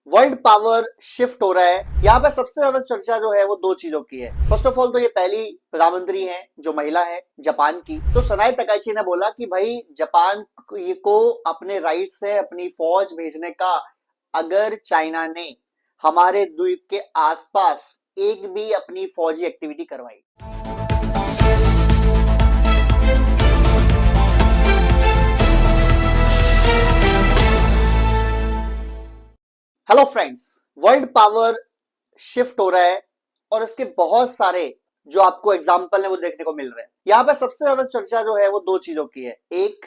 World power shift हो रहा है। यहाँ पे सबसे ज्यादा चर्चा जो है वो दो चीजों की है। फर्स्ट ऑफ ऑल तो ये पहली प्रधानमंत्री है जो महिला है जापान की। तो सनाई तकाइची ने बोला कि भाई जापान को अपने राइट से अपनी फौज भेजने का अगर चाइना ने हमारे द्वीप के आसपास एक भी अपनी फौजी एक्टिविटी करवाई। Hello friends, world power shift हो रहा है और इसके बहुत सारे जो आपको एग्जाम्पल है वो देखने को मिल रहे हैं। यहां पे सबसे ज्यादा चर्चा जो है वो दो चीजों की है। एक,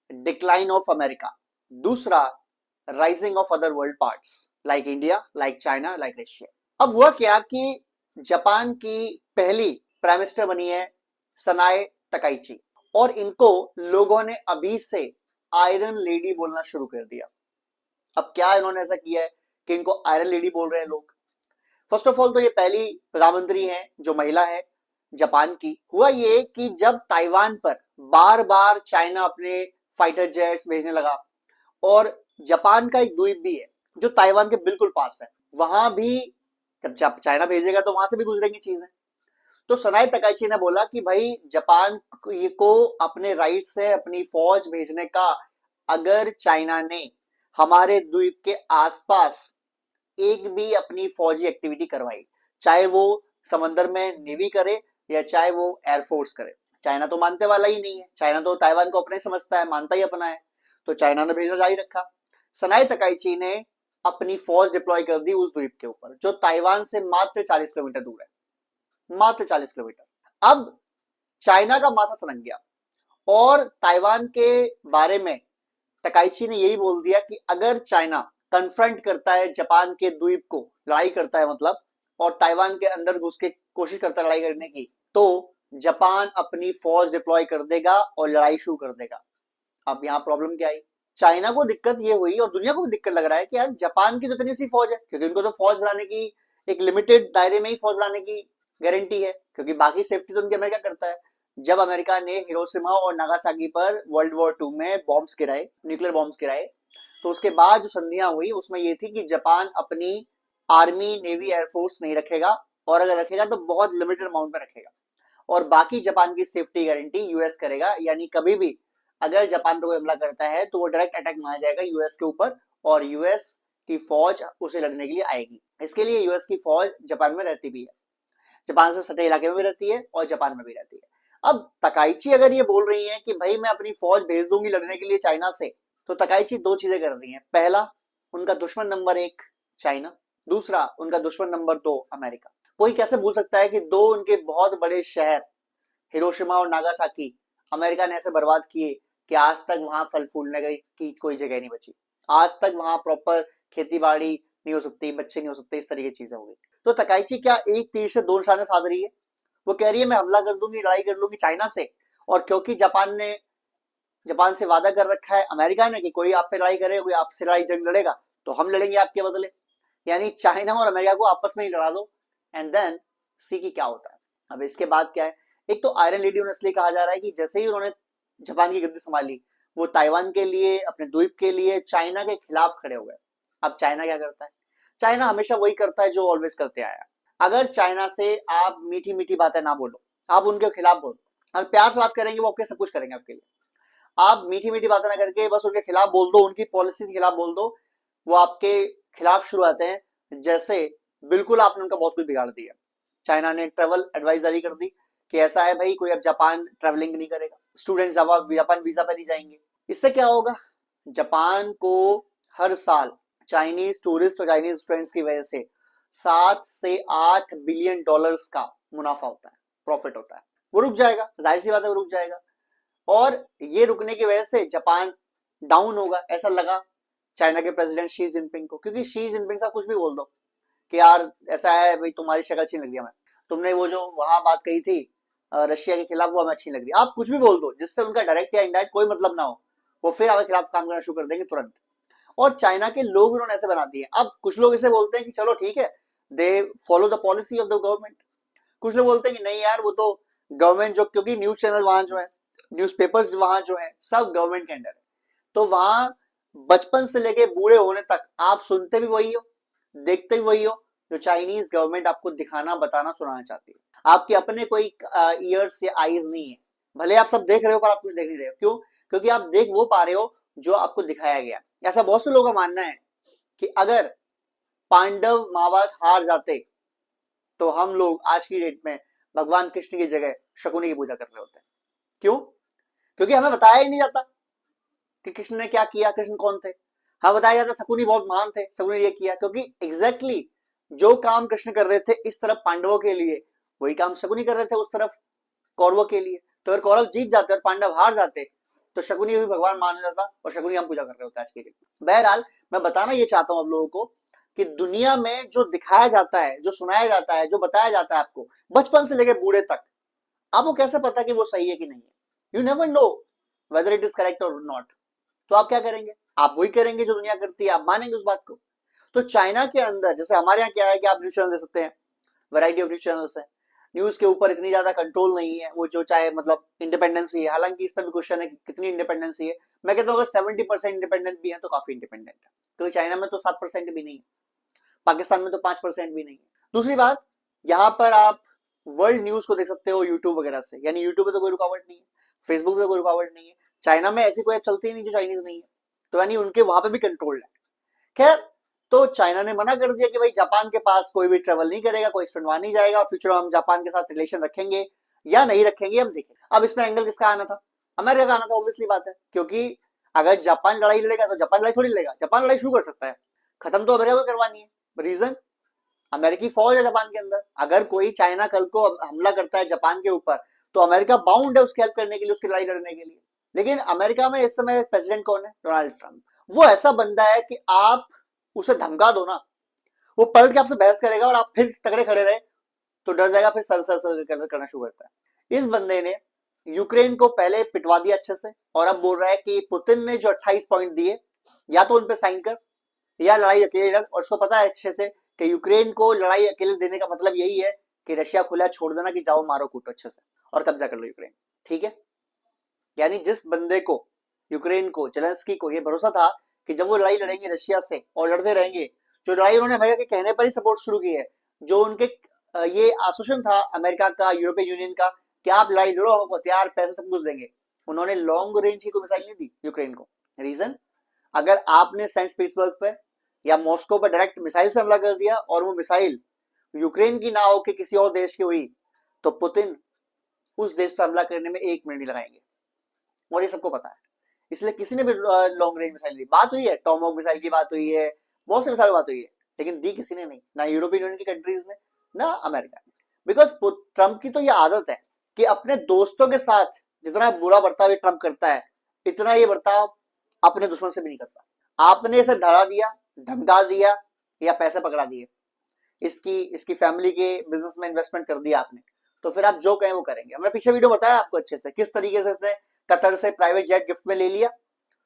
डिक्लाइन ऑफ अमेरिका। दूसरा, rising of other world parts like India, like China, like Russia. अब हुआ क्या कि जापान की पहली प्राइम मिनिस्टर बनी है सनाए तकाइची और इनको लोगों ने अभी से आयरन लेडी बोलना शुरू कर दिया। अब क्या इन्होंने ऐसा किया है कि इनको आयरन लेडी बोल रहे हैं लोग। फर्स्ट ऑफ ऑल तो ये पहली प्रधानमंत्री है जो महिला है जापान की। हुआ ये कि जब ताइवान पर बार बार चाइना अपने फाइटर जेट्स भेजने लगा और जापान का एक द्वीप भी है जो ताइवान के बिल्कुल पास है, वहां भी जब चाइना भेजेगा तो वहां से भी गुजरेंगी चीजें। तो सनाई तकाइची ने बोला कि भाई जापान को अपने राइट से अपनी फौज भेजने का अगर चाइना ने हमारे द्वीप के आसपास एक भी अपनी फौजी एक्टिविटी करवाई, चाहे वो समंदर में नेवी करे या चाहे वो एयरफोर्स करे, चाइना तो मानने वाला ही नहीं है। चाइना तो ताइवान को अपने समझता है, मानता ही अपना है। तो चाइना ने भेजना जारी रखा। सनाई तकाइची ने अपनी फौज डिप्लॉय कर दी उस द्वीप के ऊपर जो ताइवान से मात्र 40 किलोमीटर दूर है, मात्र 40 किलोमीटर। अब चाइना का माथा सनक गया और ताइवान के बारे में तकाइची ने यही बोल दिया कि अगर चाइना कन्फ्रंट करता है जापान के द्वीप को, लड़ाई करता है मतलब, और ताइवान के अंदर घुस के कोशिश करता है लड़ाई करने की, तो जापान अपनी फौज डिप्लॉय कर देगा और लड़ाई शुरू कर देगा। अब यहाँ प्रॉब्लम क्या आई, चाइना को दिक्कत ये हुई और दुनिया को भी दिक्कत लग रहा है कि यार जापान की तो इतनी सी फौज है, क्योंकि उनको तो फौज बढ़ाने की एक लिमिटेड दायरे में ही फौज बढ़ाने की गारंटी है, क्योंकि बाकी सेफ्टी तो उनकी अमेरिका करता है। जब अमेरिका ने हिरोशिमा और नागासाकी पर वर्ल्ड वॉर 2 में बॉम्ब्स गिराए, न्यूक्लियर बॉम्ब्स गिराए, तो उसके बाद जो संधियां हुई उसमें ये थी कि जापान अपनी आर्मी, नेवी, एयरफोर्स नहीं रखेगा और अगर रखेगा तो बहुत लिमिटेड अमाउंट में रखेगा और बाकी जापान की सेफ्टी गारंटी यूएस करेगा। यानी कभी भी अगर जापान पर कोई हमला करता है तो वो डायरेक्ट अटैक माना जाएगा यूएस के ऊपर और यूएस की फौज उसे लड़ने के लिए आएगी। इसके लिए यूएस की फौज जापान में रहती भी है, जापान से सटे इलाके में भी रहती है और जापान में भी रहती है। अब तकाइची अगर ये बोल रही है कि भाई मैं अपनी फौज भेज दूंगी लड़ने के लिए चाइना से, तो तकाइची दो चीजें कर रही है। पहला, उनका दुश्मन नंबर 1 चाइना, दूसरा उनका दुश्मन नंबर 2 अमेरिका। कोई कैसे भूल सकता है कि दो उनके बहुत बड़े शहर हिरोशिमा और नागासाकी अमेरिका ने ऐसे बर्बाद किए कि आज तक वहां फल फूलने की कोई जगह नहीं बची। आज तक वहां प्रॉपर खेती बाड़ी नहीं हो सकती, बच्चे नहीं हो सकते, इस तरीके की चीजें हो गई। तो तकाइची क्या एक तीर से दो निशाने साध रही है। वो कह रही है मैं हमला कर दूंगी, लड़ाई कर लूंगी चाइना से, और क्योंकि जापान से वादा कर रखा है अमेरिका ने कि कोई आप पे लड़ाई करेगा, कोई आपसे लड़ाई जंग लड़ेगा तो हम लड़ेंगे आपके बदले। यानी चाइना और अमेरिका को आपस में ही लड़ा दो एंड देन सी की क्या होता है। अब इसके बाद क्या है, एक तो आयरन लेडी उन्हें इसलिए कहा जा रहा है कि जैसे ही उन्होंने जापान की गद्दी संभाली वो ताइवान के लिए, अपने द्वीप के लिए चाइना के खिलाफ खड़े हो गए। अब चाइना क्या करता है, चाइना हमेशा वही करता है जो ऑलवेज करते आया। अगर चाइना से आप मीठी मीठी बातें ना बोलो, आप उनके खिलाफ बोलो, और प्यार से बात करेंगे वो आपके सब कुछ करेंगे आपके लिए। आप मीठी मीठी बातें ना करके बस उनके खिलाफ बोल दो, उनकी पॉलिसी के खिलाफ बोल दो, वो आपके खिलाफ शुरू आते हैं। जैसे बिल्कुल आपने उनका बहुत कुछ बिगाड़ दिया। चाइना ने ट्रेवल एडवाइस जारी कर दी कि ऐसा है भाई, कोई अब जापान ट्रेवलिंग नहीं करेगा, स्टूडेंट्स जापान वीजा पर नहीं जाएंगे। इससे क्या होगा, जापान को हर साल चाइनीज टूरिस्ट और चाइनीज स्टूडेंट्स की वजह से 7 से 8 बिलियन डॉलर्स का मुनाफा होता है, प्रॉफिट होता है। वो रुक जाएगा, जाहिर सी बात है वो रुक जाएगा। और ये रुकने की वजह से जापान डाउन होगा, ऐसा लगा चाइना के प्रेसिडेंट शी जिनपिंग को, क्योंकि शी जिनपिंग साहब कुछ भी बोल दो कि यार ऐसा है भाई, तुम्हारी शक्ल अच्छी लग रही है, मैं तुमने वो जो वहां बात कही थी रशिया के खिलाफ वो हमें अच्छी लग रही है, आप कुछ भी बोल दो जिससे उनका डायरेक्ट या इनडायरेक्ट कोई मतलब ना हो, वो फिर आपके खिलाफ काम करना शुरू कर देंगे तुरंत। और चाइना के लोग उन्होंने ऐसे बना दिए। अब कुछ लोग इसे बोलते हैं कि चलो ठीक है, they follow the policy of the government. कुछ लोग बोलते हैं कि नहीं यार, वो तो गवर्नमेंट जो, क्योंकि न्यूज चैनल वहां जो है, न्यूज़पेपर्स वहां जो है सब गवर्नमेंट के अंडर है, तो वहां बचपन से लेके बूढ़े होने तक आप सुनते भी वही हो, देखते भी वही हो जो चाइनीज गवर्नमेंट आपको दिखाना, बताना, सुनाना चाहती है। आपके अपने कोई ईयर्स या आईज नहीं है, भले आप सब देख रहे हो पर आप कुछ देख नहीं रहे हो। क्यों? क्योंकि आप देख वो पा रहे हो जो आपको दिखाया गया। ऐसा बहुत से लोगों का मानना है कि अगर पांडव महाभारत हार जाते तो हम लोग आज की डेट में भगवान कृष्ण की जगह शकुनी की पूजा कर रहे होते हैं। क्यों? क्योंकि हमें बताया ही नहीं जाता कि कृष्ण ने क्या किया, कृष्ण कौन थे। हमें बताया जाता शकुनी बहुत महान थे, शकुनी ये किया, क्योंकि एग्जैक्टली जो काम कृष्ण कर रहे थे इस तरफ पांडवों के लिए, वही काम शकुनी कर रहे थे उस तरफ कौरवों के लिए। तो अगर कौरव जीत जाते और पांडव हार जाते तो शकुनी भी भगवान माना जाता और शकुनी हम पूजा कर रहे होते आज के दिन। बहरहाल मैं बताना ये चाहता हूं आप लोगों को कि दुनिया में जो दिखाया जाता है, जो सुनाया जाता है, जो बताया जाता है आपको बचपन से लेकर बूढ़े तक, आपको कैसे पता कि वो सही है कि नहीं है? You never know whether it is correct और नॉट। तो आप क्या करेंगे? आप वही करेंगे जो दुनिया करती है, आप मानेंगे उस बात को। तो चाइना के अंदर जैसे हमारे यहाँ क्या है कि आप न्यूज चैनल दे सकते हैं, वैरायटी ऑफ न्यूज चैनल्स है, न्यूज के ऊपर इतनी ज्यादा कंट्रोल नहीं है, वो जो चाहे मतलब इंडिपेंडेंसी है। हालांकि इस पर भी क्वेश्चन है कि कितनी इंडिपेंडेंसी है। मैं कहता हूँ अगर 70% इंडिपेंडेंट भी है तो काफी इंडिपेंडेंट है, क्योंकि चाइना में तो 7% भी नहीं है, पाकिस्तान में तो 5% भी नहीं है। दूसरी बात, यहाँ पर आप वर्ल्ड न्यूज को देख सकते हो यूट्यूब वगैरह से, यानी यूट्यूब पे तो कोई रुकावट नहीं है, फेसबुक पे कोई रुकावट नहीं है। चाइना में ऐसी कोई ऐप चलती ही नहीं जो चाइनीज नहीं है, तो यानी उनके वहां पे भी कंट्रोल है। खैर, तो चाइना ने मना कर दिया कि भाई जापान के पास कोई भी ट्रेवल नहीं करेगा, कोई स्टूडेंट वहां नहीं जाएगा, और फ्यूचर में हम जापान के साथ रिलेशन रखेंगे या नहीं रखेंगे हम देखेंगे। अब इसमें एंगल किसका आना था? अमेरिका का आना था, ऑब्वियसली बात है, क्योंकि अगर जापान लड़ाई लड़ेगा तो जापान लड़ाई थोड़ी लड़ेगा, जापान लड़ाई शुरू कर सकता है, खत्म तो अमेरिका को करवानी है। रीजन, अमेरिकी फौज है जापान के अंदर। अगर कोई चाइना कल को हमला करता है जापान के ऊपर तो अमेरिका बाउंड है उसकी हेल्प करने के लिए, उसकी लड़ाई लड़ने के लिए। लेकिन अमेरिका में इस समय प्रेसिडेंट कौन है? Donald Trump. वो ऐसा बंदा है कि आप उसे धमका दो ना, वो पलट के आपसे बहस करेगा और आप फिर तगड़े खड़े रहे तो डर जाएगा, फिर सर सर सर करना शुरू करता है। इस बंदे ने यूक्रेन को पहले पिटवा दिया अच्छे से, और अब बोल रहा है कि पुतिन ने जो 28 पॉइंट दिए या तो उन पे साइन कर या लड़ाई अकेले लड़। और उसको पता है अच्छे से कि यूक्रेन को लड़ाई अकेले देने का मतलब यही है कि रशिया खुला छोड़ देना कि जाओ मारो कूटो अच्छे से और कब्जा कर लो यूक्रेन। ठीक है, यानी जिस बंदे को, यूक्रेन को, जेलेंस्की को ये भरोसा था कि जब वो लड़ाई लड़ेंगे रशिया से और लड़ते रहेंगे, जो लड़ाई उन्होंने अमेरिका के कहने पर ही सपोर्ट शुरू की है, जो उनके ये आश्वासन था अमेरिका का, यूरोपियन यूनियन का कि आप लड़ाई लड़ो, हम आपको तैयार पैसे सब कुछ देंगे, उन्होंने लॉन्ग रेंज की कोई मिसाइल नहीं दी यूक्रेन को। रीजन, अगर आपने सेंट पीटर्सबर्ग पे या मॉस्को पर डायरेक्ट मिसाइल से हमला कर दिया और वो मिसाइल यूक्रेन की ना हो कि किसी और देश की हुई, तो पुतिन उस देश पर हमला करने में 1 मिनट नहीं लगाएंगे, और ये सबको पता है। इसलिए किसी ने भी लॉन्ग रेंज मिसाइल दी। बात हुई है टॉमहॉक मिसाइल की, बात हुई है, बहुत सी मिसाइल बात हुई है, लेकिन दी किसी ने नहीं, ना यूरोपियन यूनियन की कंट्रीज ने, ना अमेरिका ने। बिकॉज ट्रंप की तो ये आदत है कि अपने दोस्तों के साथ जितना बुरा बर्ताव ट्रंप करता है, इतना ये बर्ताव अपने दुश्मन से भी नहीं करता। आपने इसे डरा दिया, धमका दिया या पैसे पकड़ा दिए, इसकी इसकी फैमिली के बिजनेस में इन्वेस्टमेंट कर दिया आपने, तो फिर आप जो कहें वो करेंगे। हमने पीछे वीडियो बताया आपको अच्छे से किस तरीके से इसने कतर से प्राइवेट जेट गिफ्ट में ले लिया,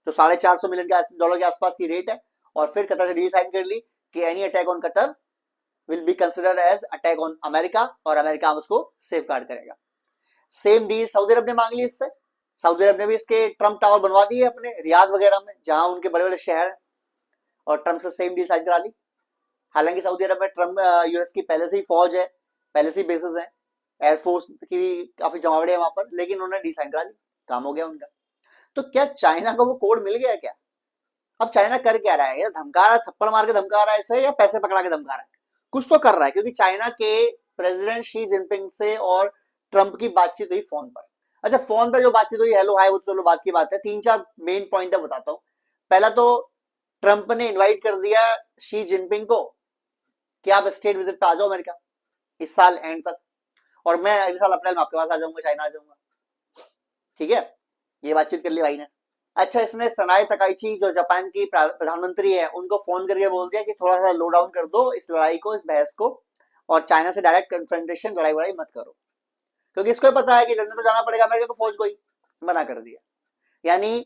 तो $450 मिलियन के आसपास की रेट है, और फिर कतर से डील साइन कर ली कि any attack on Qatar will be considered as attack on America, और अमेरिका उसको सेफ गार्ड करेगा। सेम डील सऊदी अरब ने मांग ली इससे। सऊदी अरब ने भी इसके ट्रंप टावर बनवा दिए अपने रियाद वगैरह में, जहां उनके बड़े बड़े शहर हैं, और ट्रंप से सेम डील साइन करा ली। हालांकि सऊदी अरब में ट्रंप यूएस की पहले से ही फौज है, पहले से ही बेसिस है, एयरफोर्स की भी काफी जमावड़े है वहां पर, लेकिन उन्होंने डी साइन करा ली, काम हो गया उनका। तो क्या चाइना को वो कोड मिल गया क्या? अब चाइना कर क्या रहा है? धमका रहा है, थप्पड़ मार के धमका रहा है इसे, या पैसे पकड़ा के धमका रहा है? कुछ तो कर रहा है, क्योंकि चाइना के प्रेसिडेंट शी जिनपिंग से और ट्रंप की बातचीत हुई फोन पर। अच्छा, फोन पर जो बातचीत हुई, हेलो हाय, वो तो चलो बात की बात है, 3-4 मेन पॉइंट है बताता हूँ। पहला तो ट्रंप ने इनवाइट कर दिया शी जिनपिंग को कि आप स्टेट विजिट पे आ जाओ अमेरिका इस साल एंड तक, और मैं अगले साल अप्रैल में आपके पास आ जाऊंगा, चाइना आ जाऊंगा। ठीक है, ये बातचीत कर ली भाई ने। अच्छा, इसने सनाए तकाइची जो जापान की प्रधानमंत्री है उनको फोन करके बोल दिया कि थोड़ा सा लो डाउन कर दो इस लड़ाई को, इस बहस को, और चाइना से डायरेक्ट कन्फ्रंटेशन, लड़ाई वड़ाई मत करो, क्योंकि इसको पता है कि लड़ने तो जाना पड़ेगा अमेरिका को, फौज को ही। मना कर दिया, यानी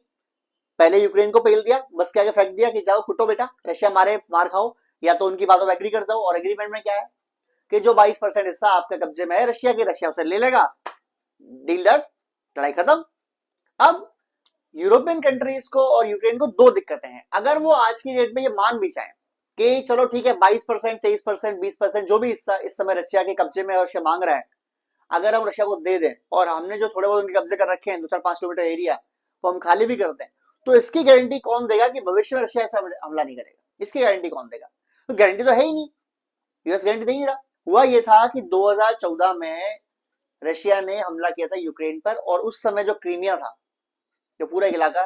पहले यूक्रेन को पेल दिया, बस के आगे फेंक दिया कि जाओ कुटो बेटा, रशिया मारे मार खाओ, या तो उनकी बातों में एग्री कर दो। और एग्रीमेंट में क्या है कि जो 22% हिस्सा आपके कब्जे में है रशिया की, रशिया उसे ले लेगा, डील डन, लड़ाई खत्म। अब यूरोपियन कंट्रीज को और यूक्रेन को दो दिक्कतें हैं। अगर वो आज की डेट में ये मान भी चाहें कि चलो ठीक है 22%, 23%, 20% जो भी हिस्सा इस समय रशिया के कब्जे में रशिया मांग रहा है, अगर हम रशिया को दे दें और हमने जो थोड़े बहुत उनके कब्जे कर रखे हैं 2-4-5 किलोमीटर एरिया तो हम खाली भी कर दें, तो इसकी गारंटी कौन देगा कि भविष्य में रशिया पे हमला नहीं करेगा? इसकी गारंटी कौन देगा? तो गारंटी तो है ही नहीं, यूएस गारंटी दे ही नहीं रहा। हुआ ये था कि 2014 में रशिया ने हमला किया था यूक्रेन पर, और उस समय जो क्रीमिया था, जो पूरा इलाका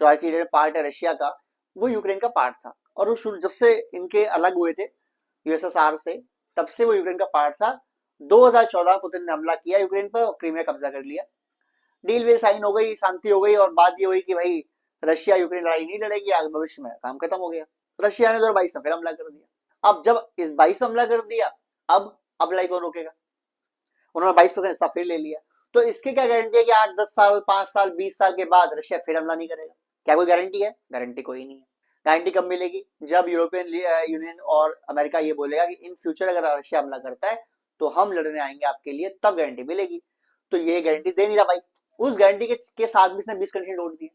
जो आज की पार्ट है रशिया का, वो यूक्रेन का पार्ट था। और वो शुरू जब से इनके अलग हुए थे यूएसएसआर से, तब से वो यूक्रेन का पार्ट था। 2014 पुतिन ने हमला किया यूक्रेन पर और क्रीमिया कब्जा कर लिया। डील वे साइन हो गई, शांति हो गई, और बात ये हुई कि भाई रशिया यूक्रेन लड़ाई नहीं लड़ेगी आगे भविष्य में, काम खत्म हो गया। रशिया ने 2022 में फिर हमला कर दिया। अब जब इस 22 में हमला कर दिया, अब लड़ाई कौन रोकेगा? उन्होंने 22% हिस्सा फिर ले लिया। तो इसकी क्या गारंटी है कि 8-10 साल, 5 साल, 20 साल के बाद रशिया फिर हमला नहीं करेगा? क्या कोई गारंटी है? गारंटी कोई नहीं है। गारंटी कब मिलेगी? जब यूरोपियन यूनियन और अमेरिका ये बोलेगा कि इन फ्यूचर अगर रशिया हमला करता है तो हम लड़ने आएंगे आपके लिए, तब गारंटी मिलेगी। तो ये गारंटी दे नहीं रहा भाई। उस गारंटी के साथ भी इसने 20 कंडीशन जोड़ दी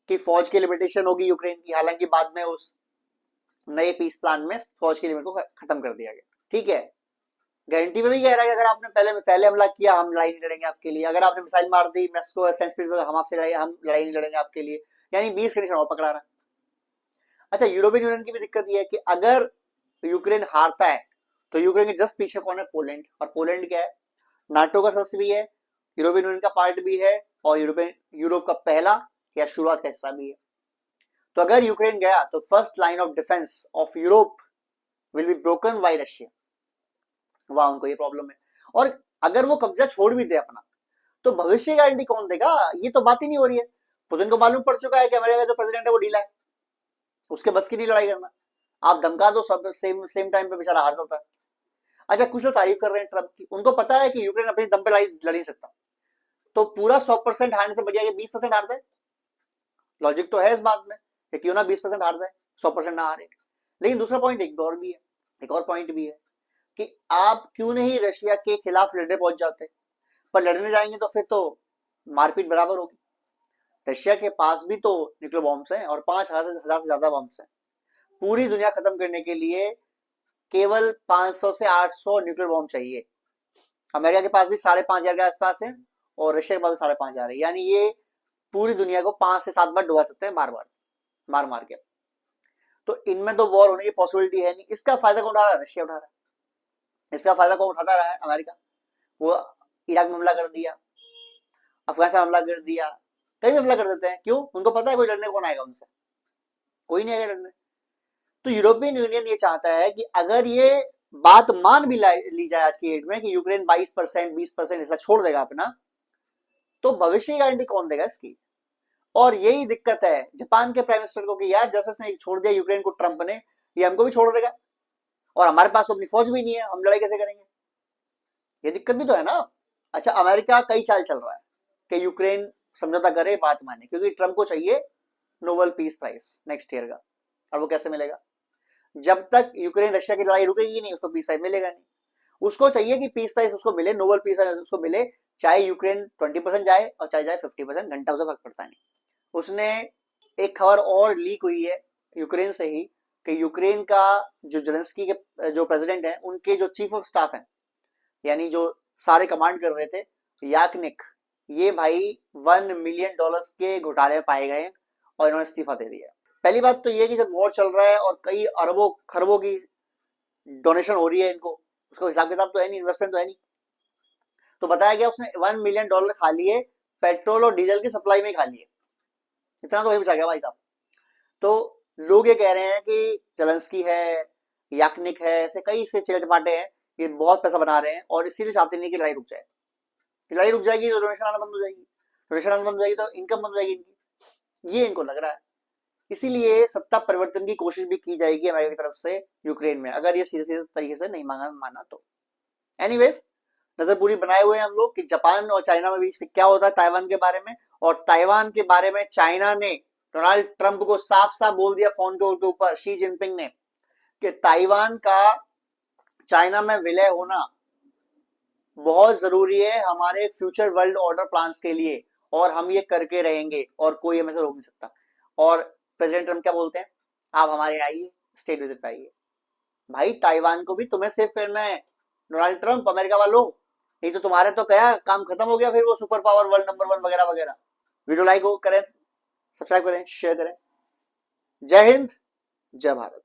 कि फौज की लिमिटेशन होगी यूक्रेन की। हालांकि बाद में उस नए पीस प्लान में फौज की लिमिट को खत्म कर दिया गया। ठीक है, गारंटी में भी कह रहा है कि अगर आपने पहले हमला किया हम लड़ाई नहीं लड़ेंगे आपके लिए। अगर आपने मिसाइल मार दी मॉस्को सेंट पीटर्सबर्ग, हम लड़ाई नहीं लड़ेंगे आपके लिए। यानी 20 कंडीशन और पकड़ा रहा। अच्छा, यूरोपियन यूनियन की भी दिक्कत यह है कि अगर यूक्रेन हारता है तो यूक्रेन के जस्ट पीछे कौन है? पोलैंड। और पोलैंड क्या है? नाटो का सदस्य भी है, यूरोपियन यूनियन का पार्ट भी है, और यूरोप का पहला या शुरुआत का हिस्सा भी है। तो अगर यूक्रेन गया तो first line of defence of Europe will be broken by Russia. वहां उनको ये प्रॉब्लम है। और अगर वो कब्जा छोड़ भी दे अपना, तो भविष्य की गारंटी कौन देगा? ये तो बात ही नहीं हो रही है। पुतिन को मालूम पड़ चुका है कि अमेरिका का जो प्रेसिडेंट है वो ढीला है, उसके बस की नहीं लड़ाई करना। आप धमका दो, सब सेम सेम टाइम पे बेचारा हार जाता है। अच्छा, कुछ लोग तारीफ कर रहे हैं ट्रम्प की, उनको पता है कि यूक्रेन अपनी दम पे लड़ नहीं सकता, तो पूरा 100% हारने से बढ़िया 20% हार जाए। लॉजिक तो है इस बात में कि क्यों ना 20% हार जाए, 100% ना हारे। लेकिन दूसरा पॉइंट एक और भी है, एक और पॉइंट भी है कि आप क्यों नहीं रशिया के खिलाफ लड़ने पहुंच जाते? पर लड़ने जाएंगे तो फिर तो मारपीट बराबर होगी। रशिया के पास भी तो न्यूक्लियर बॉम्ब्स हैं, और 5,000 से ज्यादा बॉम्ब्स हैं। पूरी दुनिया खत्म करने के लिए केवल 500 से 800 न्यूक्लियर बॉम्ब चाहिए। अमेरिका के पास भी 5,500 के आसपास है, और रशिया के पास भी 5,500 है। यानी ये पूरी दुनिया को 5 से 7 बार डुबा सकते हैं, मार मार के। तो इनमें तो वॉर होने की पॉसिबिलिटी है नहीं। इसका फायदा कौन उठा रहा है? रशिया उठा रहा है। इसका फायदा कौन उठाता रहा है? अमेरिका। वो इराक में हमला कर दिया, अफगानिस्तान हमला कर दिया, कहीं भी हमला कर देते हैं। क्यों? उनको पता है कोई लड़ने कौन आएगा उनसे? कोई नहीं आएगा लड़ने। तो यूरोपियन यूनियन ये चाहता है कि अगर ये बात मान भी ली जाए आज की डेट में कि यूक्रेन 22%, 20% ऐसा छोड़ देगा अपना, तो भविष्य की गारंटी कौन देगा इसकी? और यही दिक्कत है जापान के प्राइम मिनिस्टर को कि यार जैसे उसने छोड़ दिया यूक्रेन को ट्रंप ने, ये हमको भी छोड़ देगा, और हमारे पास तो अपनी फौज भी नहीं है, हम लड़ाई कैसे करेंगे? ये दिक्कत भी तो है ना। अच्छा, अमेरिका कई चाल चल रहा है कि यूक्रेन समझौता करे, बात माने, क्योंकि ट्रंप को चाहिए Nobel peace prize next year का। और वो कैसे मिलेगा? जब तक यूक्रेन रशिया की लड़ाई रुकेगी नहीं, उसको पीस प्राइज मिलेगा नहीं। उसको चाहिए कि पीस प्राइज उसको मिले, नोबेल पीस प्राइज उसको मिले, चाहे यूक्रेन 20% जाए और चाहे जाए 50%, घंटा उसे फर्क पड़ता नहीं। उसने एक खबर और लीक हुई है यूक्रेन से ही कि यूक्रेन का जो जेलेंस्की के जो प्रेसिडेंट है, उनके जो चीफ ऑफ स्टाफ है, यानी जो सारे कमांड कर रहे थे, याकनिक, ये भाई $1 मिलियन के घोटाले में पाए गए और इन्होंने इस्तीफा दे दिया। पहली बात तो ये कि जब वॉर चल रहा है और कई अरबों खरबों की डोनेशन हो रही है इनको, उसको हिसाब किताब तो है नहीं, इन्वेस्टमेंट तो है नहीं। तो बताया गया उसने $1 मिलियन खा लिए, पेट्रोल और डीजल की सप्लाई में खा लिए। इतना तो वही बचा गया भाई साहब। तो लोग ये कह रहे हैं कि जेलेंस्की है, याकनिक है, ऐसे कई इसके चिल्टे चपाटे हैं, ये बहुत पैसा बना रहे हैं और इसीलिए चाहते नहीं कि लड़ाई रुक जाए। लड़ाई रुक जाएगी तो डोनेशन आना बंद हो जाएगी, डोनेशन आना बंद हो जाएगी तो इनकम बंद हो जाएगी इनकी, ये इनको लग रहा है। इसीलिए सत्ता परिवर्तन की कोशिश भी की जाएगी अमेरिका की तरफ से यूक्रेन में, अगर ये सीधे सीधे तरीके से नहीं माना तो। एनीवेज, नजर पूरी बनाए हुए हैं हम लोग कि जापान और चाइना में बीच में क्या होता है ताइवान के बारे में। और ताइवान के बारे में चाइना ने डोनाल्ड ट्रंप को साफ साफ बोल दिया फोन के ऊपर, शी जिनपिंग ने, कि ताइवान का चाइना में विलय होना बहुत जरूरी है हमारे फ्यूचर वर्ल्ड ऑर्डर प्लान्स के लिए, और हम ये करके रहेंगे और कोई हमें से रोक नहीं सकता। और प्रेसिडेंट ट्रम्प क्या बोलते हैं, आप हमारे आइए, स्टेट विजिट पे आइए। भाई ताइवान को भी तुम्हें सेव करना है डोनाल्ड ट्रम्प, अमेरिका वालों, नहीं तो तुम्हारे तो क्या काम खत्म हो गया, फिर वो सुपर पावर वर्ल्ड नंबर 1 वगैरह वगैरह। वीडियो लाइक करें, सब्सक्राइब करें, शेयर करें। जय हिंद, जय भारत।